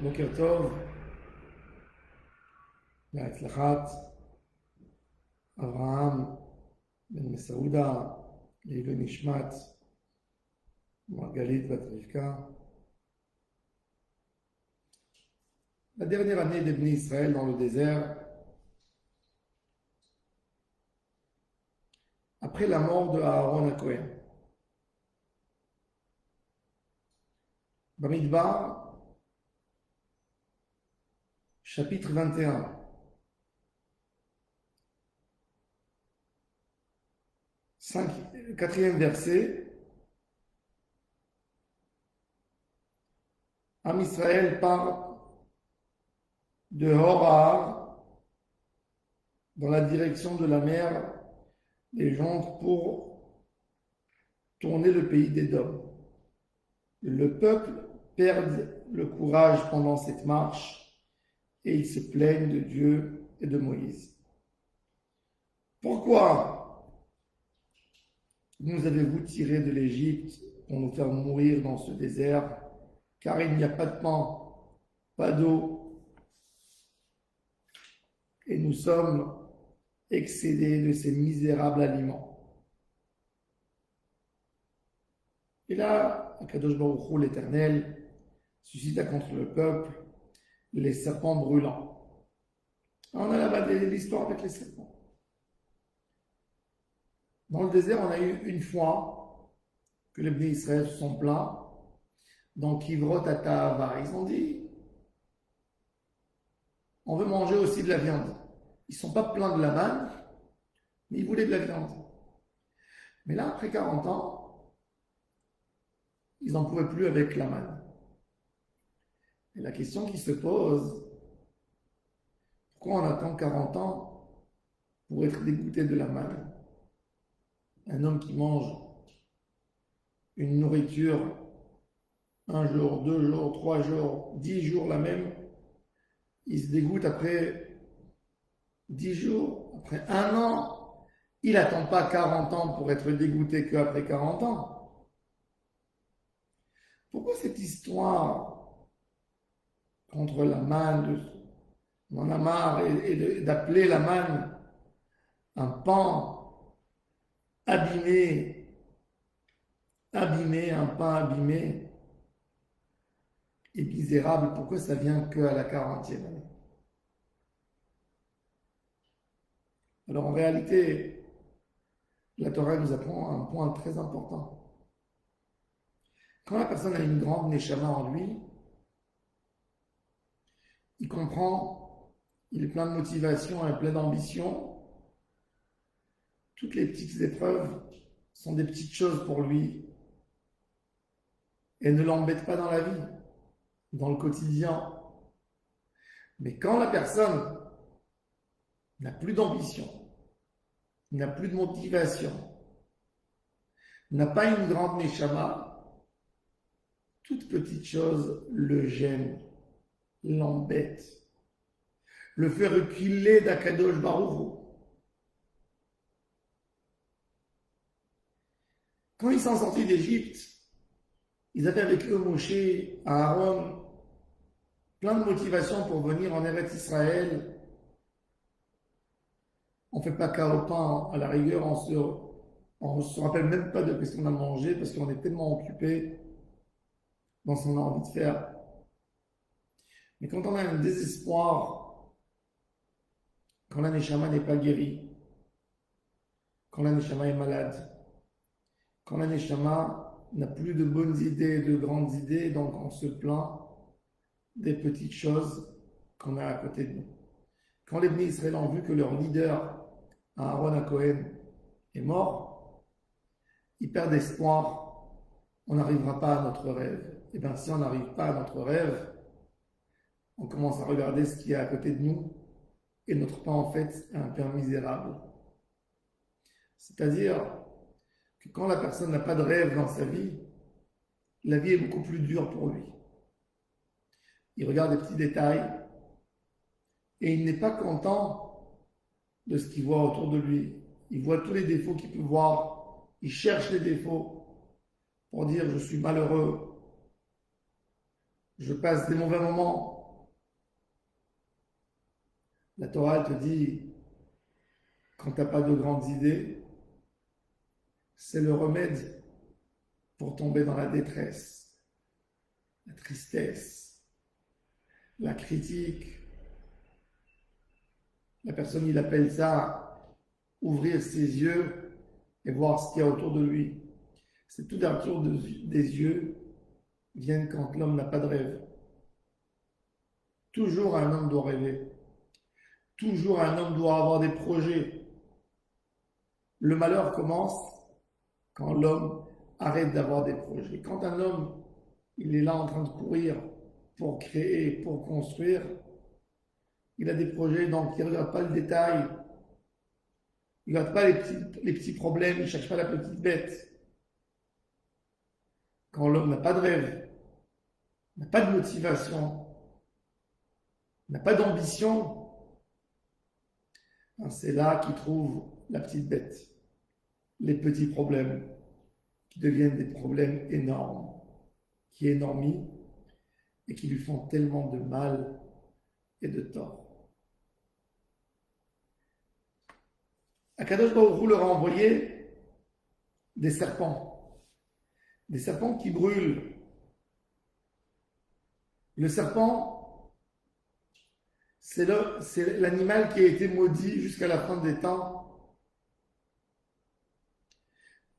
בוקר טוב, להצלחת אברהם בן מסעודה, לעילוי נשמת מרגלית בת רבקה. La dernière année des Bnei Israël dans le désert, après la mort de Aaron à Cohen. Bamidbar, chapitre 21. Quatrième verset. Am Israël part de Horar dans la direction de la mer des jonques pour tourner le pays d'Édom. Le peuple perd le courage pendant cette marche et ils se plaignent de Dieu et de Moïse. Pourquoi nous avez-vous tirés de l'Égypte pour nous faire mourir dans ce désert, car il n'y a pas de pain, pas d'eau, et nous sommes excédés de ces misérables aliments. Et là, Akadosh Baruch Hu, l'Éternel, suscita contre le peuple les serpents brûlants. On a là-bas l'histoire avec les serpents. Dans le désert, on a eu une fois que les Bnei Israël se sont plaints. Donc, Kivrot Atahava, ils ont dit, on veut manger aussi de la viande. Ils ne sont pas pleins de la manne, mais ils voulaient de la viande. Mais là, après 40 ans, ils n'en pouvaient plus avec la manne. Et la question qui se pose, pourquoi on attend 40 ans pour être dégoûté de la manne? Un homme qui mange une nourriture un jour, 2 jours, 3 jours, 10 jours la même, il se dégoûte après 10 jours, après 1 an. Il n'attend pas 40 ans pour être dégoûté qu'après 40 ans. Pourquoi cette histoire contre la manne, on en a marre, et d'appeler la manne un pain abîmé, un pain abîmé et misérable, pourquoi ça vient qu'à la 40e année? Alors en réalité, la Torah nous apprend un point très important. Quand la personne a une grande neshama en lui, il comprend, il est plein de motivation et plein d'ambition. Toutes les petites épreuves sont des petites choses pour lui et ne l'embêtent pas dans la vie, dans le quotidien. Mais quand la personne n'a plus d'ambition, n'a plus de motivation, n'a pas une grande neshama, toute petite chose le gêne, l'embête, le fait reculer d'Akadosh Baruch Hu. Quand ils sont sortis d'Égypte, ils avaient avec eux Moshe, Aaron, plein de motivation pour venir en Eretz Israël. On ne fait pas qu'à au pain, à la rigueur, on ne se rappelle même pas de ce qu'on a mangé parce qu'on est tellement occupé dans ce qu'on a envie de faire. Mais quand on a un désespoir, quand la neshama n'est pas guérie, quand la neshama est malade, quand la neshama n'a plus de bonnes idées, de grandes idées, donc on se plaint des petites choses qu'on a à côté de nous. Quand les Bnei Israël ont vu que leur leader, Aaron à Cohen, est mort, ils perdent espoir, on n'arrivera pas à notre rêve. Et bien si on n'arrive pas à notre rêve, on commence à regarder ce qui est à côté de nous, et notre pain en fait est un pain misérable. C'est-à-dire que quand la personne n'a pas de rêve dans sa vie, la vie est beaucoup plus dure pour lui. Il regarde les petits détails et il n'est pas content de ce qu'il voit autour de lui. Il voit tous les défauts qu'il peut voir. Il cherche les défauts pour dire je suis malheureux. je passe des mauvais moments. La Torah te dit, quand tu n'as pas de grandes idées, c'est le remède pour tomber dans la détresse, la tristesse, la critique. La personne, il appelle ça ouvrir ses yeux et voir ce qu'il y a autour de lui. Cette ouverture des yeux vient quand l'homme n'a pas de rêve. Toujours un homme doit rêver. Toujours un homme doit avoir des projets. Le malheur commence quand l'homme arrête d'avoir des projets. Quand un homme, il est là en train de courir pour créer, pour construire, il a des projets, donc il ne regarde pas le détail, il ne regarde pas les petits problèmes, il ne cherche pas la petite bête. Quand l'homme n'a pas de rêve, n'a pas de motivation, n'a pas d'ambition, c'est là qu'il trouve la petite bête, les petits problèmes qui deviennent des problèmes énormes, qui énormient et qui lui font tellement de mal et de tort. Akadosh Baruch Hu leur a envoyé des serpents qui brûlent. Le serpent, c'est l'animal qui a été maudit jusqu'à la fin des temps.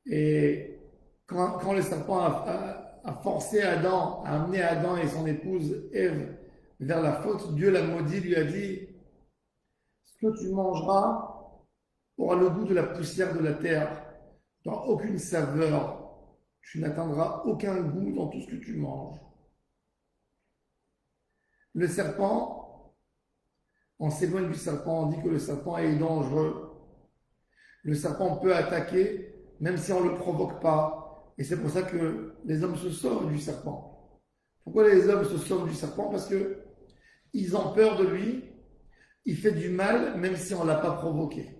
Et quand le serpent a forcé Adam, a amené Adam et son épouse Ève vers la faute, Dieu l'a maudit, lui a dit, ce que tu mangeras aura le goût de la poussière de la terre, tu n'auras aucune saveur, tu n'atteindras aucun goût dans tout ce que tu manges. Le serpent, on s'éloigne du serpent, on dit que le serpent est dangereux. Le serpent peut attaquer même si on ne le provoque pas. Et c'est pour ça que les hommes se sauvent du serpent. Pourquoi les hommes se sauvent du serpent? Parce que ils ont peur de lui, il fait du mal même si on ne l'a pas provoqué.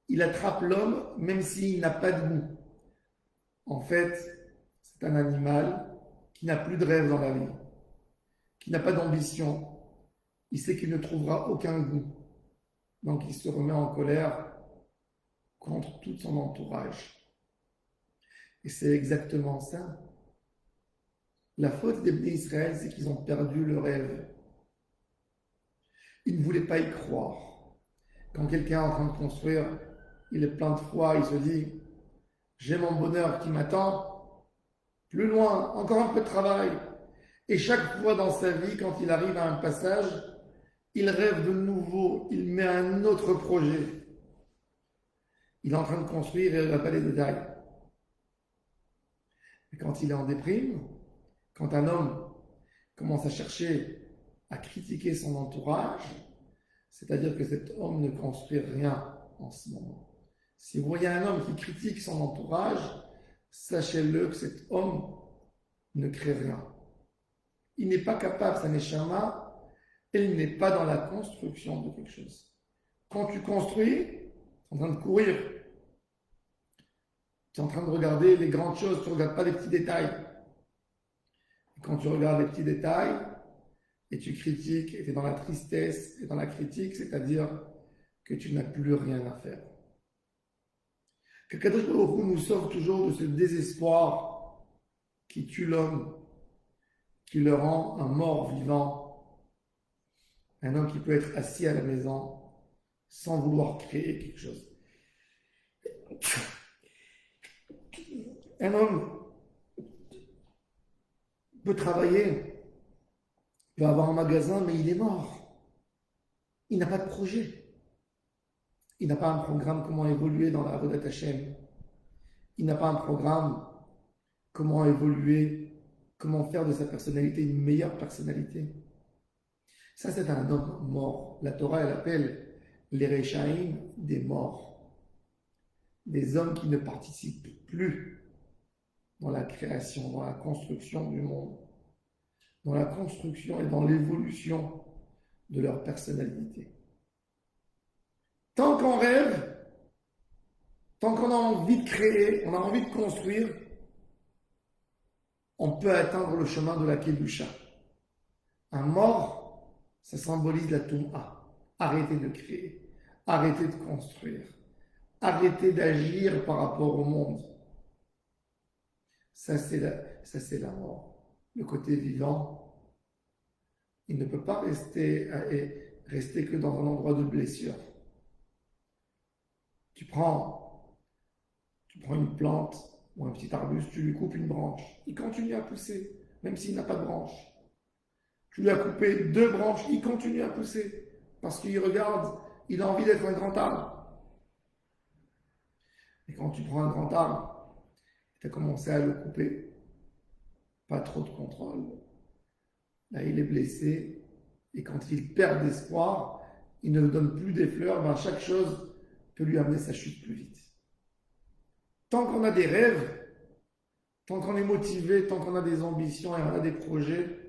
Il attrape l'homme même s'il n'a pas de goût. En fait, c'est un animal qui n'a plus de rêve dans la vie, qui n'a pas d'ambition. Il sait qu'il ne trouvera aucun goût. Donc il se remet en colère contre tout son entourage. Et c'est exactement ça. La faute des Bnei Israël, c'est qu'ils ont perdu le rêve. Ils ne voulaient pas y croire. Quand quelqu'un est en train de construire, il est plein de foi, il se dit, j'ai mon bonheur qui m'attend, plus loin, encore un peu de travail. Et chaque fois dans sa vie, quand il arrive à un passage, il rêve de nouveau, il met un autre projet. Il est en train de construire et il ne regarde pas les détails. Et quand il est en déprime, quand un homme commence à chercher à critiquer son entourage, c'est-à-dire que cet homme ne construit rien en ce moment. Si vous voyez un homme qui critique son entourage, sachez-le que cet homme ne crée rien. Il n'est pas capable, ça n'est neshama, et il n'est pas dans la construction de quelque chose. Quand tu construis, tu es en train de courir, tu es en train de regarder les grandes choses, tu ne regardes pas les petits détails. Et quand tu regardes les petits détails, et tu critiques, et tu es dans la tristesse et dans la critique, c'est-à-dire que tu n'as plus rien à faire. Que Kadosh Baruch Hu nous sauve toujours de ce désespoir qui tue l'homme, qui le rend un mort vivant, un homme qui peut être assis à la maison sans vouloir créer quelque chose. Un homme peut travailler, peut avoir un magasin, mais il est mort. Il n'a pas de projet. Il n'a pas un programme comment évoluer dans la Avodat Hashem. Il n'a pas un programme comment évoluer, comment faire de sa personnalité une meilleure personnalité. Ça, c'est un homme mort. La Torah, elle appelle les Rechaim des morts. Des hommes qui ne participent plus dans la création, dans la construction du monde, dans la construction et dans l'évolution de leur personnalité. Tant qu'on rêve, tant qu'on a envie de créer, on a envie de construire, on peut atteindre le chemin de la Kedusha. Un mort, ça symbolise la Touma. Arrêtez de créer, arrêtez de construire, arrêtez d'agir par rapport au monde. Ça, c'est la mort. Le côté vivant, il ne peut pas rester que dans un endroit de blessure. Tu prends une plante ou un petit arbuste, tu lui coupes une branche. Il continue à pousser, même s'il n'a pas de branche. Tu lui as coupé 2 branches, il continue à pousser. Parce qu'il regarde, il a envie d'être un grand arbre. Et quand tu prends un grand arbre, tu as commencé à le couper, pas trop de contrôle. Là, il est blessé. Et quand il perd d'espoir, il ne donne plus des fleurs, ben chaque chose peut lui amener sa chute plus vite. Tant qu'on a des rêves, tant qu'on est motivé, tant qu'on a des ambitions et on a des projets,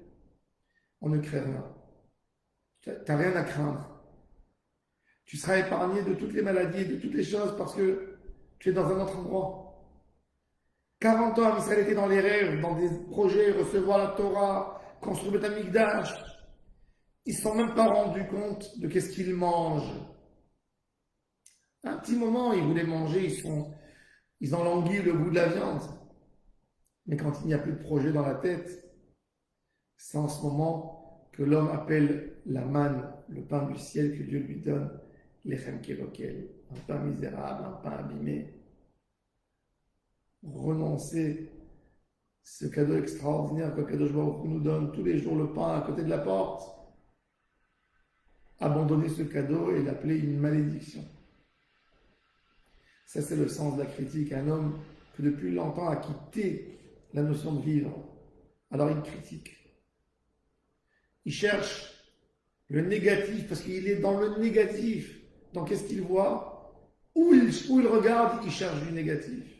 on ne crée rien. Tu n'as rien à craindre. Tu seras épargné de toutes les maladies et de toutes les choses parce que tu es dans un autre endroit. 40 ans, Israël était dans les rêves, dans des projets, recevoir la Torah, construire le Beth Amikdash. Ils ne se sont même pas rendus compte de qu'est-ce qu'ils mangent. À un petit moment, ils voulaient manger, ils ont langui le goût de la viande. Mais quand il n'y a plus de projet dans la tête, c'est en ce moment que l'homme appelle la manne, le pain du ciel que Dieu lui donne, l'echem kelokel, un pain misérable, un pain abîmé. Renoncer ce cadeau extraordinaire que Kadosh Baruch Hu nous donne tous les jours, le pain à côté de la porte, abandonner ce cadeau et l'appeler une malédiction. Ça, c'est le sens de la critique. Un homme que depuis longtemps a quitté la notion de vivre, alors il critique. Il cherche le négatif parce qu'il est dans le négatif. Donc, qu'est-ce qu'il voit? Où il regarde, il cherche du négatif.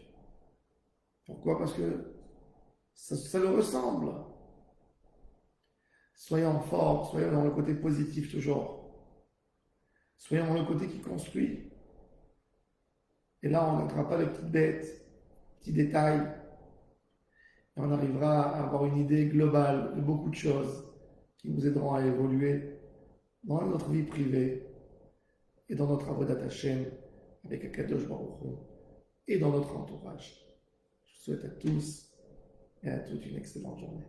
Pourquoi? Parce que ça le ressemble. Soyons forts, soyons dans le côté positif toujours. Soyons dans le côté qui construit. Et là, on n'entrera pas les petites bêtes, petits détails. Et on arrivera à avoir une idée globale de beaucoup de choses qui nous aideront à évoluer dans notre vie privée et dans notre avodat Hashem avec Akadosh Baruch Hu et dans notre entourage. Je souhaite à tous et à toutes une excellente journée.